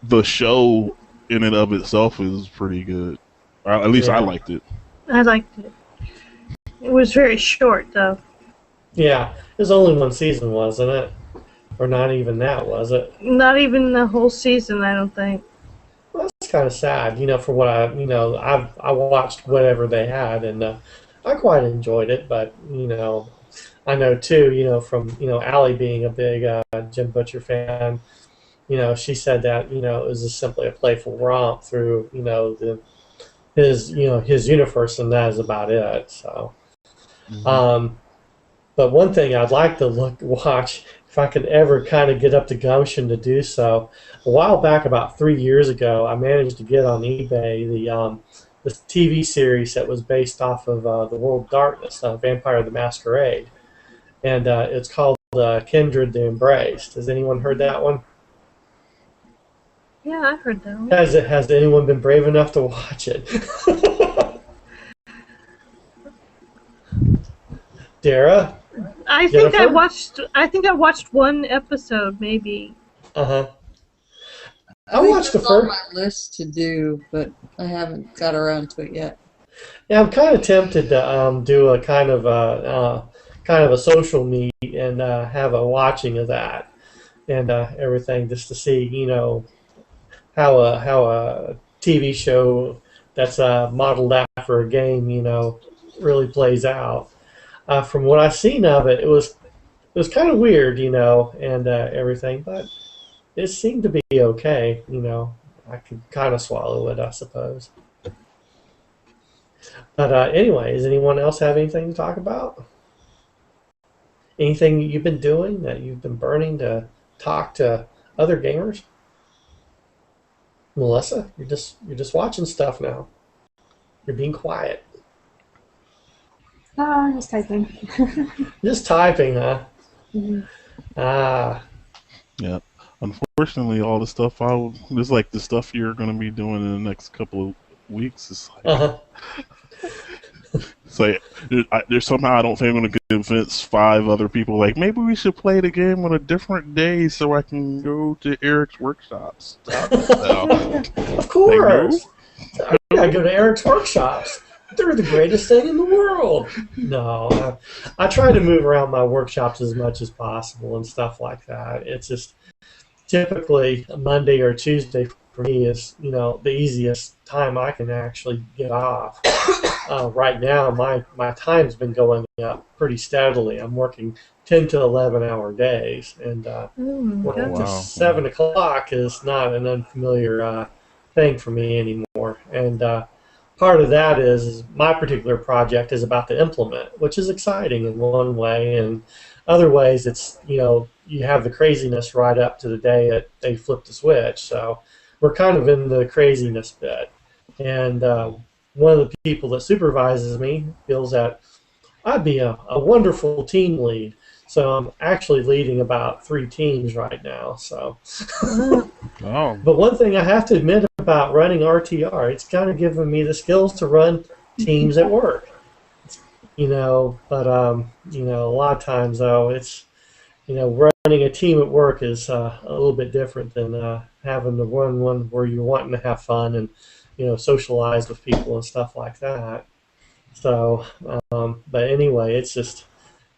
the show in and of itself is pretty good. At least I Yeah. liked it. I liked it. It was very short, though. Yeah. There's only one season, wasn't it? Or not even that, was it? Not even the whole season, I don't think. Well, that's kind of sad, for what I watched whatever they had, and I quite enjoyed it. But I know too, from Allie being a big Jim Butcher fan, she said that it was just simply a playful romp through his universe, and that is about it. So, Mhm. um, but one thing I'd like to watch if I could ever kind of get up the gumption to do so. A while back, about 3 years ago, I managed to get on eBay the TV series that was based off of the World of Darkness, Vampire the Masquerade, and it's called Kindred the Embraced. Has anyone heard that one? Yeah, I've heard that one. Has anyone been brave enough to watch it? Dara? I think I Jennifer? watched. I think I watched one episode, maybe. Uh-huh. I I think watched the that's on first. my list to do, but I haven't got around to it yet. Yeah, I'm kind of tempted to do a kind of a social meet and have a watching of that and everything just to see, how a TV show that's modeled after a game, really plays out. From what I've seen of it, it was kind of weird, and everything, but it seemed to be okay. I could kind of swallow it, I suppose. But anyway, does anyone else have anything to talk about? Anything you've been doing that you've been burning to talk to other gamers? Melissa, you're just watching stuff now. You're being quiet. Oh, I'm just typing. Just typing, huh? Mhm. Ah, Yeah. Unfortunately, all the stuff there's like the stuff you're gonna be doing in the next couple of weeks. uh-huh. It's like there's somehow I don't think I'm gonna convince 5 other people. Like maybe we should play the game on a different day so I can go to Eric's workshops. Stop it now. Of Like no, course. I go to Eric's workshops. They're the greatest thing in the world. No, I try to move around my workshops as much as possible and stuff like that. It's just typically a Monday or Tuesday for me is the easiest time I can actually get off. Right now, my time's been going up pretty steadily. I'm working 10 to 11 hour days, and oh working to Goodness. wow, 7 o'clock is not an unfamiliar thing for me anymore. And part of that is my particular project is about to implement, which is exciting in one way, and other ways it's you have the craziness right up to the day that they flip the switch. So we're kind of in the craziness bit, and one of the people that supervises me feels that I'd be a wonderful team lead. So I'm actually leading about 3 teams right now. So, oh but one thing I have to admit about running RTR, it's kind of given me the skills to run teams at work. But a lot of times though, it's running a team at work is a little bit different than having to run one where you're wanting to have fun and socialize with people and stuff like that. So, but anyway, it's just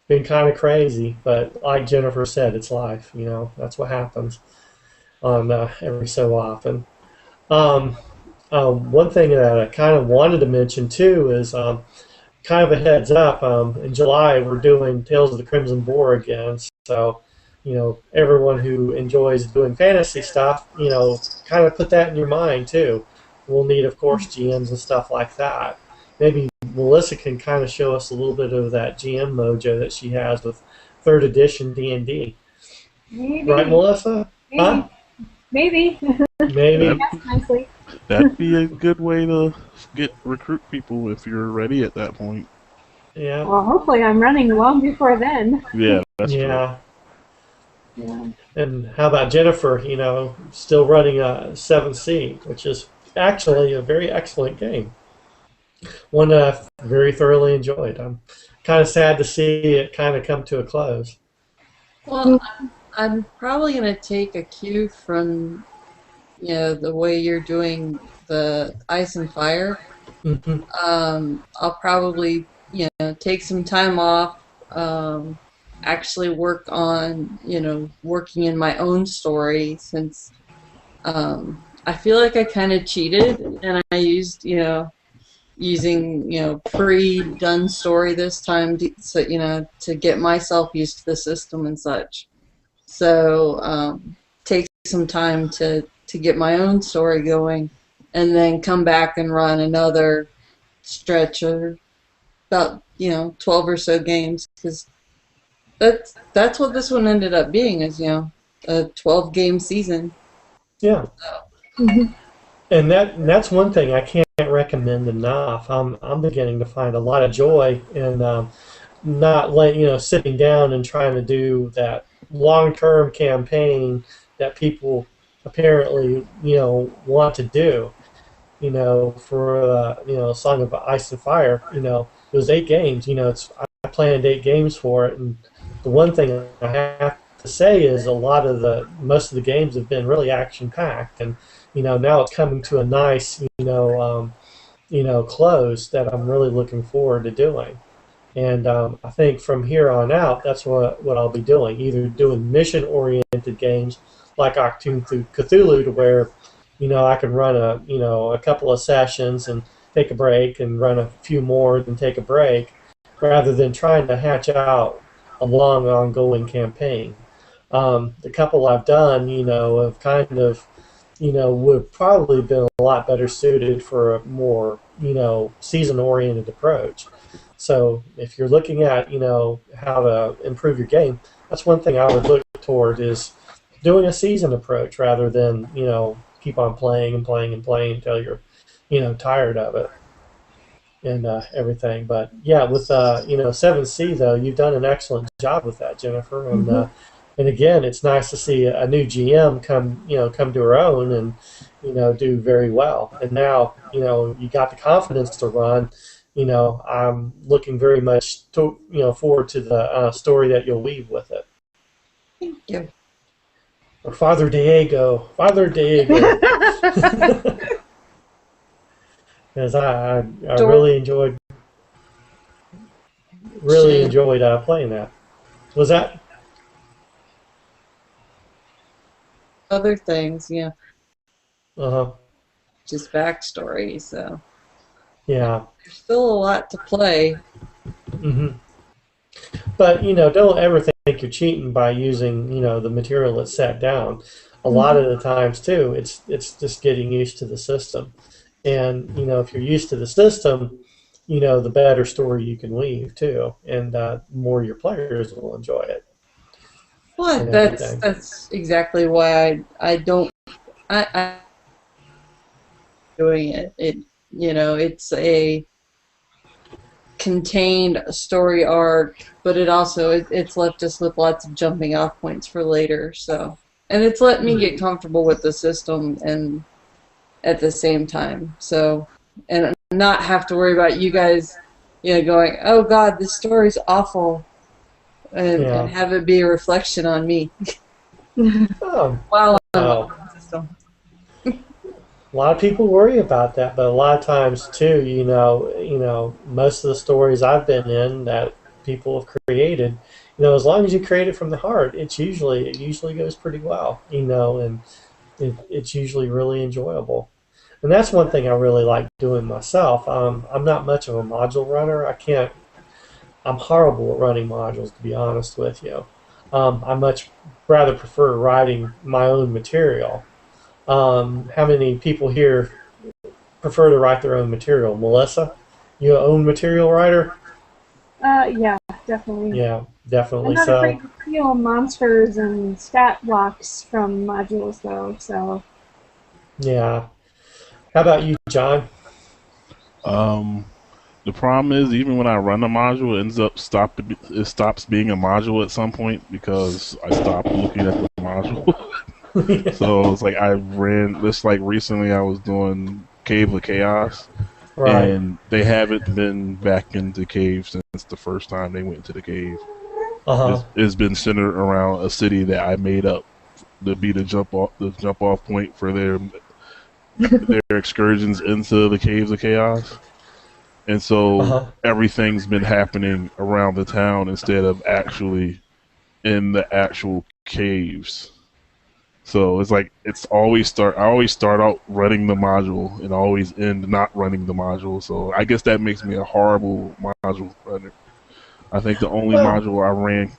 been kind of crazy. But like Jennifer said, it's life. That's what happens on every so often. Um, one thing that I kind of wanted to mention too is kind of a heads up. In July, we're doing Tales of the Crimson Boar again. So, everyone who enjoys doing fantasy stuff, kind of put that in your mind too. We'll need, of course, GMs and stuff like that. Maybe Melissa can kind of show us a little bit of that GM mojo that she has with third edition D&D. Maybe. Right, Melissa? Huh? Maybe. Maybe. that Yes, nicely. that'd be a good way to recruit people if you're ready at that point. Yeah. Well, hopefully I'm running long before then. Yeah, that's true. Yeah. Yeah. And how about Jennifer? Still running a 7C, which is actually a very excellent game. One that I've very thoroughly enjoyed. I'm kind of sad to see it kind of come to a close. Well, I'm probably going to take a cue from the way you're doing the ice and fire. Hmm. I'll probably take some time off, actually work on working in my own story, since I feel like I kind of cheated and I used using pre-done story this time to get myself used to the system and such. So take some time to get my own story going, and then come back and run another stretch of about 12 or so games, because that's what this one ended up being, is a 12-game season. Yeah. Mhm. And that's one thing I can't recommend enough. I'm beginning to find a lot of joy in not sitting down and trying to do that long-term campaign that people apparently want to do. For Song of Ice and Fire, it was 8 games. I planned 8 games for it, and the one thing I have to say is most of the games have been really action packed, and now it's coming to a nice close that I'm really looking forward to doing. And I think from here on out, that's what I'll be doing. Either doing mission-oriented games like Octoon Cthulhu, to where, I can run a couple of sessions and take a break, and run a few more, then take a break, rather than trying to hatch out a long, ongoing campaign. The couple I've done, have kind of, would probably been a lot better suited for a more, season-oriented approach. So if you're looking at, how to improve your game, that's one thing I would look toward, is doing a season approach rather than, keep on playing and playing and playing until you're, tired of it and everything. But yeah, with 7C though, you've done an excellent job with that, Jennifer. And again, it's nice to see a new GM come to her own and do very well. And now you got the confidence to run. I'm looking very much forward to the story that you'll weave with it. Thank you. Or Father Diego. Because I really enjoyed playing that. Was that Other things, uh-huh. just backstory, so Yeah. there's still a lot to play. Mm-hmm. But don't ever think you're cheating by using the material that's set down. A lot of the times too, it's just getting used to the system, and if you're used to the system, the better story you can weave too, and more your players will enjoy it. Well, And that's everything. that's exactly why I doing it. It's a contained story arc, but it's left us with lots of jumping off points for later. So, and it's let me get comfortable with the system and at the same time. So, and not have to worry about you guys, going, oh God, this story's awful, and have it be a reflection on me Oh, while I'm no. on the system. A lot of people worry about that, but a lot of times too, most of the stories I've been in that people have created, as long as you create it from the heart, it usually goes pretty well, and it's usually really enjoyable. And that's one thing I really like doing myself. I'm not much of a module runner. I'm horrible at running modules, to be honest with you. I much rather prefer writing my own material. How many people here prefer to write their own material? Melissa, you an own material writer? Yeah, definitely. Yeah, definitely. I'm not So, afraid to steal monsters and stat blocks from modules, though. So yeah. How about you, John? The problem is, even when I run a module, it stops being a module at some point because I stopped looking at the module. So it's like I ran this, like recently I was doing Cave of Chaos, Right. and they haven't been back into cave since the first time they went to the cave. Uh-huh. It's been centered around a city that I made up to be the jump off point for their excursions into the caves of chaos. And so Uh-huh. everything's been happening around the town instead of actually in the actual caves. So it's like I always start out running the module and always end not running the module. So I guess that makes me a horrible module runner. I think the only module I ran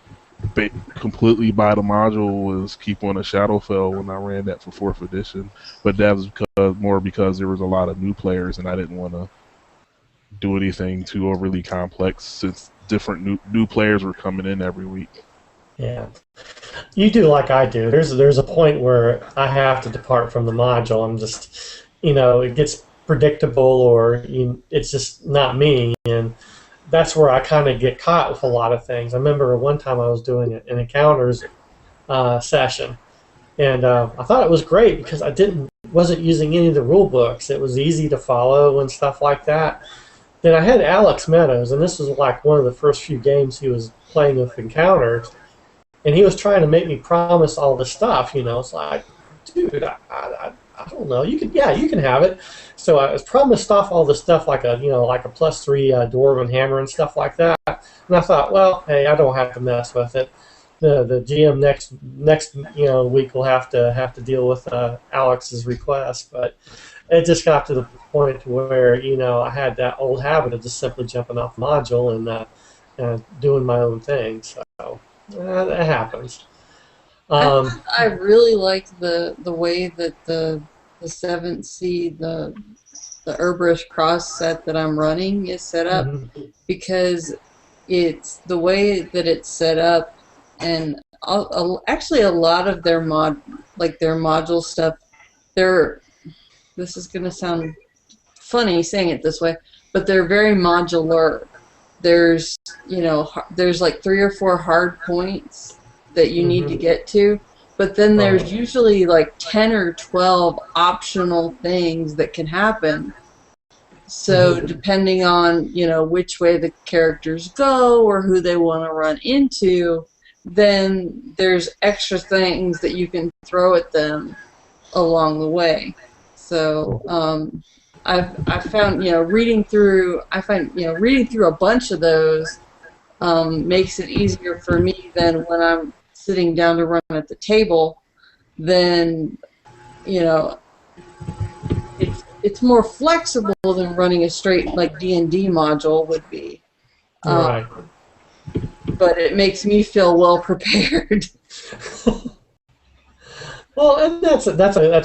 completely by the module was Keep on a Shadowfell when I ran that for 4th edition. But that was because there was a lot of new players and I didn't want to do anything too overly complex since different new players were coming in every week. Yeah. You do like I do. There's a point where I have to depart from the module. I'm just, it gets predictable, or it's just not me, and that's where I kind of get caught with a lot of things. I remember one time I was doing an encounters session, and I thought it was great because wasn't using any of the rule books. It was easy to follow and stuff like that. then I had Alex Meadows, and this was like one of the first few games he was playing with Encounters, and he was trying to make me promise all this stuff. It's like, dude, I don't know. You can have it. So I was promised off all this stuff like a +3 dwarven hammer and stuff like that. And I thought, well, hey, I don't have to mess with it. The GM next week will have to deal with Alex's request, but it just got to the point where I had that old habit of just simply jumping off module and doing my own thing. So that happens. I really like the way that the 7th Sea, the Herbrish cross set that I'm running is set up, because it's the way that it's set up, and actually a lot of their their module stuff, this is going to sound funny saying it this way, but they're very modular. There's like 3 or 4 hard points that you need to get to, but then there's usually like 10 or 12 optional things that can happen. So depending on which way the characters go or who they want to run into, then there's extra things that you can throw at them along the way. So I've found reading through a bunch of those makes it easier for me than when I'm sitting down to run at the table. Then it's more flexible than running a straight like D&D module would be. Right. But it makes me feel well prepared. Well, and that's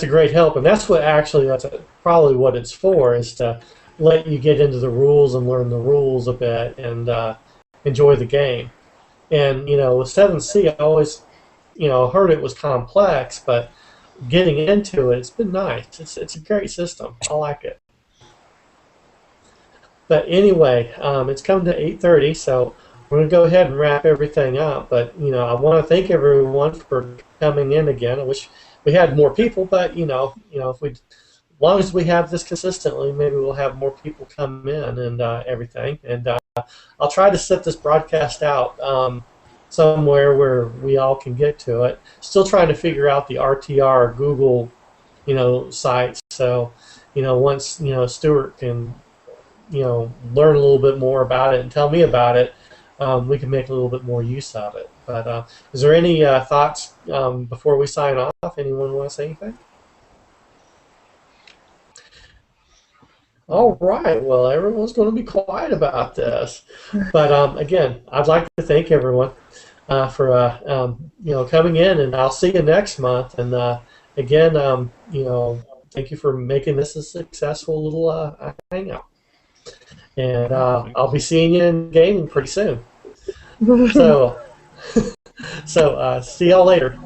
a great help, and that's probably what it's for, is to let you get into the rules and learn the rules a bit and enjoy the game. And with 7th Sea, I always heard it was complex, but getting into it, it's been nice. It's a great system. I like it. But anyway, it's come to 8:30, so we're going to go ahead and wrap everything up. But I want to thank everyone for coming in again. I wish we had more people, but if we, as long as we have this consistently, maybe we'll have more people come in and everything. And I'll try to set this broadcast out somewhere where we all can get to it. Still trying to figure out the RTR Google, site. So, once Stuart can, learn a little bit more about it and tell me about it, we can make a little bit more use of it. But is there any thoughts before we sign off? Anyone want to say anything? All right. Well, everyone's going to be quiet about this. But again, I'd like to thank everyone for coming in, and I'll see you next month. And again, thank you for making this a successful little hangout. And I'll be seeing you in gaming pretty soon. So see y'all later.